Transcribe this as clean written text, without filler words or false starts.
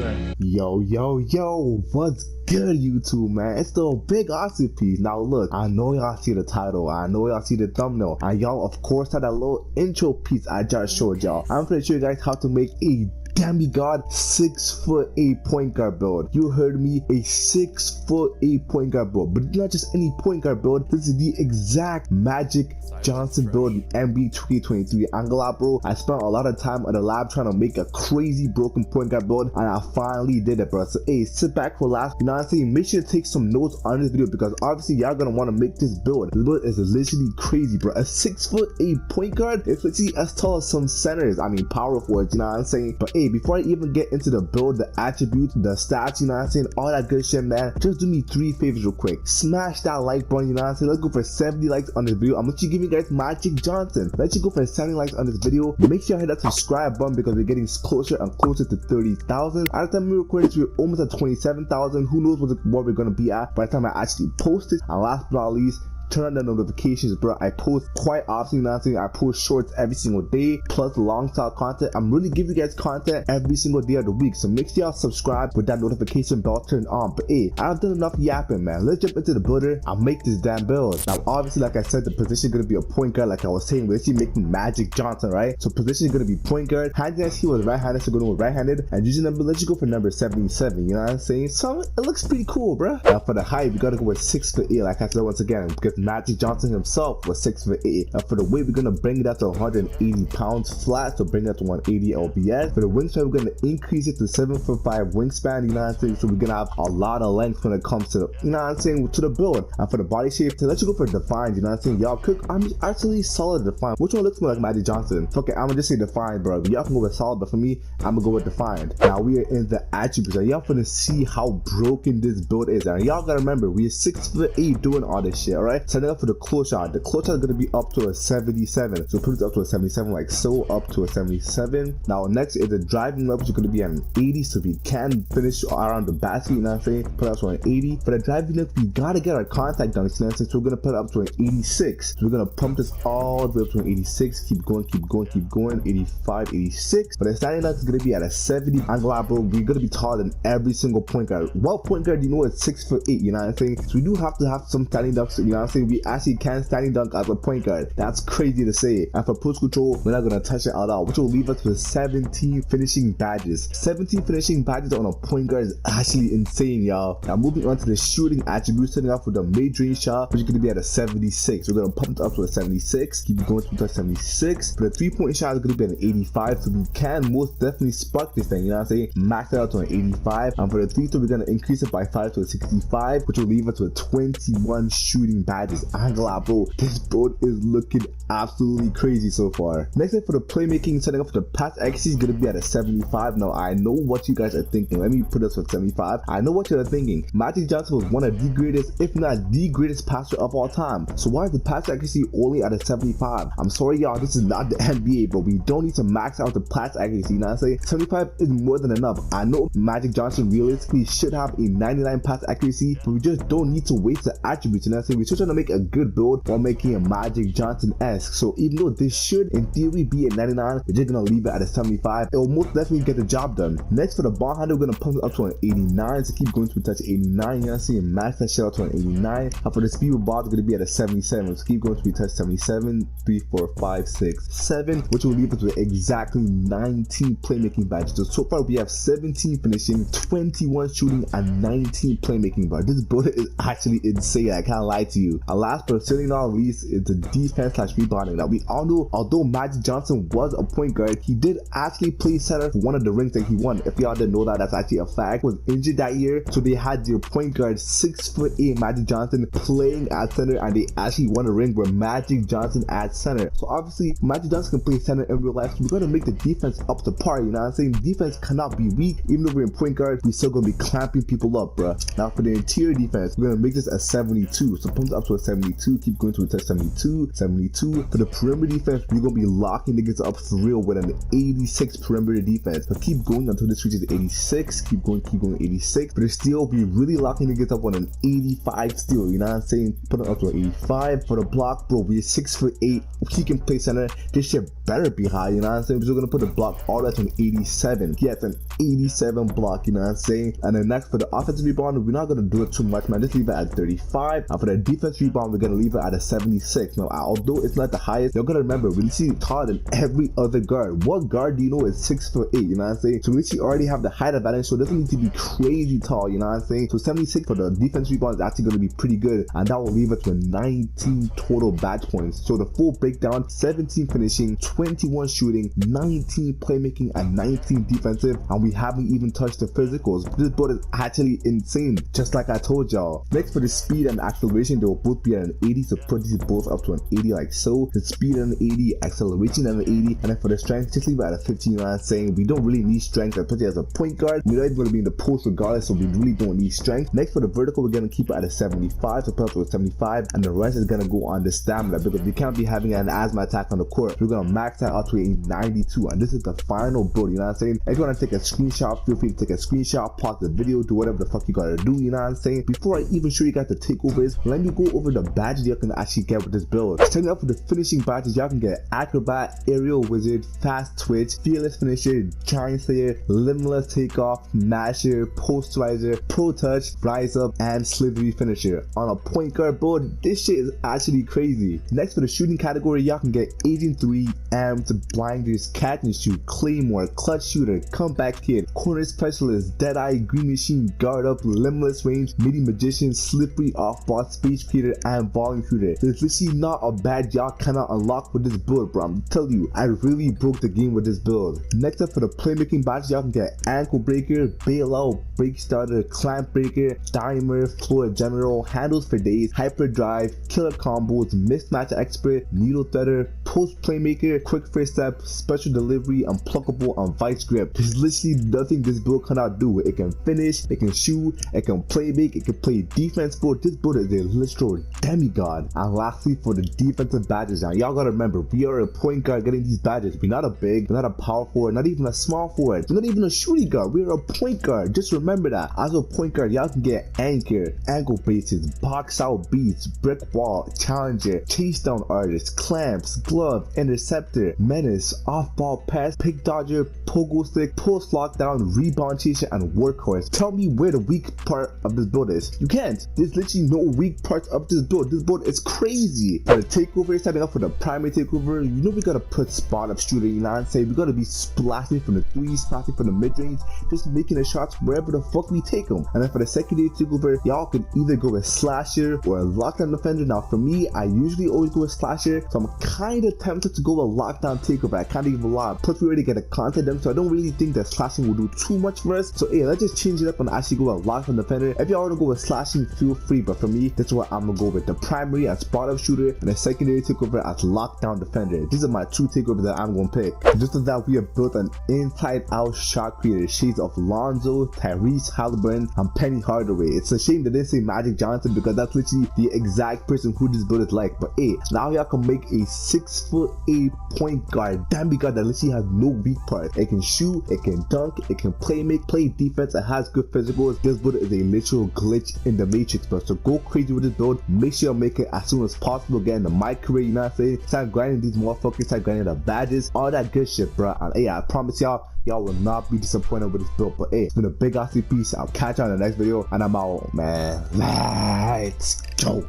sir. Yo, what's good, YouTube, man? It's the big Austin piece. Now look, I know y'all see the title, I know y'all see the thumbnail, and y'all of course had that little intro piece I just showed y'all. I'm gonna show you guys how to make a demigod 6'8" point guard build. You heard me, a 6'8" point guard build, but not just any point guard build. This is the exact Magic Johnson build in NBA 2K23. I'm gonna lie, bro, I spent a lot of time at the lab trying to make a crazy broken point guard build, and I finally did it, bro. So hey, sit back, relax, you know what I'm saying? Make sure to take some notes on this video, because obviously y'all gonna want to make this build. This build is literally crazy, bro. A 6'8" point guard, especially as tall as some centers, I mean power forwards, you know what I'm saying? But hey, before I even get into the build, the attributes, the stats, you know what I'm saying, all that good shit, man, just do me 3 favors real quick. Smash that like button, you know what I'm saying? Let's go for 70 likes on this video. I'm gonna give you guys Magic Johnson. Let's go for 70 likes on this video. Make sure you hit that subscribe button, because we're getting closer and closer to 30,000. At the time we record this, we're almost at 27,000. Who knows what we're gonna be at by the time I actually post it. And last but not least, turn on the notifications, bro. I post quite often, you know what I'm saying? I post shorts every single day, plus long style content. I'm really giving you guys content every single day of the week, so make sure y'all subscribe with that notification bell turned on. But hey, I've done enough yapping, man. Let's jump into the builder and make this damn build. Now obviously, like I said, the position is gonna be a point guard, like I was saying. We're actually making Magic Johnson, right? So position is gonna be point guard. Handed, he was right-handed, so going with right-handed, and using number, let's just go for number 77, you know what I'm saying? So it looks pretty cool, bro. Now for the height, we gotta go with 6'8", like I said once again, because Magic Johnson himself was 6'8". And for the weight, we're gonna bring it up to 180 pounds flat, so bring it up to 180 lbs. For the wingspan, we're gonna increase it to 7'5" wingspan, you know what I'm saying? So we're gonna have a lot of length when it comes to, you know what I'm saying, to the build. And for the body shape, so let's go for defined, you know what I'm saying? Y'all cook, I'm actually solid defined. Which one looks more like Magic Johnson? Fuck it, I'm gonna just say defined, bro. Y'all can go with solid, but for me, I'm gonna go with defined. Now we are in the attributes, and y'all gonna see how broken this build is. And y'all gotta remember, we are 6'8" doing all this shit, alright? Setting up for the close shot. The close shot is gonna be up to a 77. So put it up to a 77, like so, up to a 77. Now next is the driving level, which is gonna be an 80, so we can finish around the basket, you know what I'm saying? Put it up to an 80. For the driving level, we gotta get our contact done, you know what I'm saying? So we're gonna put it up to an 86. So we're gonna pump this all the way up to an 86. Keep going, 85, 86. But the standing dunk is gonna be at a 70. I'm glad, bro, we're gonna be taller than every single point guard. Well, point guard, you know, it's 6'8", you know what I'm saying? So we do have to have some standing dunks, you know what I'm saying? We actually can standing dunk as a point guard. That's crazy to say. And for push control, we're not gonna touch it at all, which will leave us with 17 finishing badges. 17 finishing badges on a point guard is actually insane, y'all. Now moving on to the shooting attributes, starting off with the mid-range shot, which is gonna be at a 76. We're gonna pump it up to a 76. Keep going to 76. For the 3-point shot, it's gonna be at an 85. So we can most definitely spark this thing, you know what I'm saying? Max it out to an 85. And for the 3-throw, we're gonna increase it by 5 to a 65, which will leave us with 21 shooting badges. I'm glad, bro. This build is looking absolutely crazy so far. Next up for the playmaking, setting up for the pass accuracy is gonna be at a 75. Now I know what you guys are thinking. Let me put this at 75. I know what you're thinking. Magic Johnson was one of the greatest, if not the greatest passer of all time. So why is the pass accuracy only at a 75? I'm sorry, y'all, this is not the NBA, but we don't need to max out the pass accuracy, you know what I'm saying? 75 is more than enough. I know Magic Johnson realistically should have a 99 pass accuracy, but we just don't need to waste the attributes, you know what I'm saying? We're still trying to make a good build while making a Magic Johnson-esque. So even though this should in theory be a 99, we're just gonna leave it at a 75. It will most definitely get the job done. Next for the ball handle, we're gonna pump it up to an 89. So keep going to touch 89, you know what I'm saying? Max that shit out to an 89. And for the speed of ball, it's gonna be at a 77. So keep going to touch 77, 3, 4, 5, 6, 7, which will leave us with exactly 19 playmaking badges. So far we have 17 finishing, 21 shooting, and 19 playmaking. But this build is actually insane. I can't lie to you. And last but certainly not least is the defense / rebounding. Now we all know, although Magic Johnson was a point guard, he did actually play center for one of the rings that he won. If y'all didn't know that, that's actually a fact. He was injured that year, so they had their point guard 6'8" Magic Johnson playing at center, and they actually won a ring where Magic Johnson at center. So obviously Magic Johnson can play center in real life, so we're gonna make the defense up to par, you know what I'm saying? Defense cannot be weak. Even though we're in point guard, we're still gonna be clamping people up, bruh. Now for the interior defense, we're gonna make this a 72. So pump it up to to a 72, keep going to a 72, 72. For the perimeter defense, we're gonna be locking niggas up for real with an 86 perimeter defense. So keep going until this reaches 86, keep going 86. But still be really locking niggas up on an 85 still, you know what I'm saying? Put it up to an 85. For the block, bro, we're 6'8", he can play center. This shit better be high, you know what I'm saying? We're gonna put the block all the way to an 87. Yes, an 87 block, you know what I'm saying? And then next for the offensive rebound, we're not gonna do it too much, man. Just leave it at 35. And for the defense rebound, we're gonna leave it at a 76. Now, although it's not the highest, you're gonna remember we see taller than every other guard. What guard do you know is 6'8", you know what I'm saying? So we see already have the height advantage, so it doesn't need to be crazy tall, you know what I'm saying? So 76 for the defense rebound is actually gonna be pretty good, and that will leave it to 19 total badge points. So the full breakdown: 17 finishing, 21 shooting, 19 playmaking, and 19 defensive. And we haven't even touched the physicals. This board is actually insane, just like I told y'all. Next for the speed and acceleration, they will both be at an 80, so put these both up to an 80 like so. The speed at an 80, acceleration at an 80, and then for the strength, just leave it at a 15. You know what I'm saying? We don't really need strength, especially as a point guard. We're not even going to be in the post regardless, so we really don't need strength. Next for the vertical, we're going to keep it at a 75, so put up to a 75, and the rest is going to go on the stamina, because we can't be having an asthma attack on the court. We're going to max that out to a 92, and this is the final build, you know what I'm saying? If you want to take a screenshot, feel free to take a screenshot, pause the video, do whatever the fuck you gotta do, you know what I'm saying? Before I even show you guys the takeovers, let me go over the badges you can actually get with this build. Starting up with the finishing badges, y'all can get Acrobat, Aerial Wizard, Fast Twitch, Fearless Finisher, Giant Slayer, Limitless Takeoff, Masher, Posterizer, Pro Touch, Rise Up, and Slithery Finisher. On a point guard build, this shit is actually crazy. Next for the shooting category, y'all can get Agent 3, Amped, Blinders, Catch and Shoot, Claymore, Clutch Shooter, Comeback Kid, Corner Specialist, Deadeye, Green Machine, Guard Up, Limitless Range, Midi Magician, Slippery, Off-Ball, Space Creator, and Volume Shooter. There's literally not a badge y'all cannot unlock with this build, bro. I'm telling you, I really broke the game with this build. Next up for the playmaking badges, y'all can get Ankle Breaker, Bailout, Break Starter, Clamp Breaker, Dimer, Floor General, Handles for Days, Hyper Drive, Killer Combos, Mismatch Expert, Needle Threader, Post Playmaker, Quick First Step, Special Delivery, Unpluckable, and Vice Grip. There's literally nothing this build cannot do. It can finish, it can shoot, it can play make, it can play defense. Build. This build is a literal demigod. And lastly for the defensive badges, now y'all gotta remember, we are a point guard getting these badges. We're not a big, we're not a power forward, not even a small forward, we're not even a shooting guard, we're a point guard. Just remember that. As a point guard, y'all can get Anchor, Ankle Braces, Box Out Beats, Brick Wall, Challenger, Chase Down Artist, Clamps, Glove, Interceptor, Menace, Off-Ball Pass, Pick Dodger, Pogo Stick, Post Lockdown, Rebound Chaser, and Workhorse. Tell me where the weak part of this build is. You can't. There's literally no weak parts of this build. This build is crazy. For the takeover, starting off for the primary takeover, you know we gotta put spot up shooter, you know what I'm saying? We gotta be splashing from the three, splashing from the mid-range, just making the shots wherever the fuck we take them. And then for the secondary takeover, y'all could either go with slasher or a lockdown defender. Now for me, I usually always go with slasher, so I'm kind of tempted to go with lockdown takeover. I can't even lie. Plus we already get a content them, so I don't really think that slashing will do too much for us. So hey, let's just change it up and actually go with lockdown defender. If y'all want to go with slashing, feel free, but for me, that's what I'm gonna go with: the primary as spot up shooter and the secondary takeover as lockdown defender. These are my two takeovers that I'm gonna pick. Just as that, we have built an inside out shot creator, shades of Lonzo, Tyrese Halliburton, and Penny Hardaway. It's a shame they didn't say Magic Johnson, because that's literally the exact person who this build is like. But hey, now y'all can make a 6'8" point guard demigod that literally has no weak parts. It can shoot, it can dunk, it can play make, play defense, it has good physicals. This build is a literal glitch in the matrix, bro. So go crazy with this build. Make sure you make it as soon as possible. Get into my career, you know what I'm saying? Start grinding these motherfuckers, start grinding the badges, all that good shit, bro. And hey, I promise y'all will not be disappointed with this build. But hey, it's been a big awesome piece. I'll catch you on the next video, and I'm out, man. Let's go.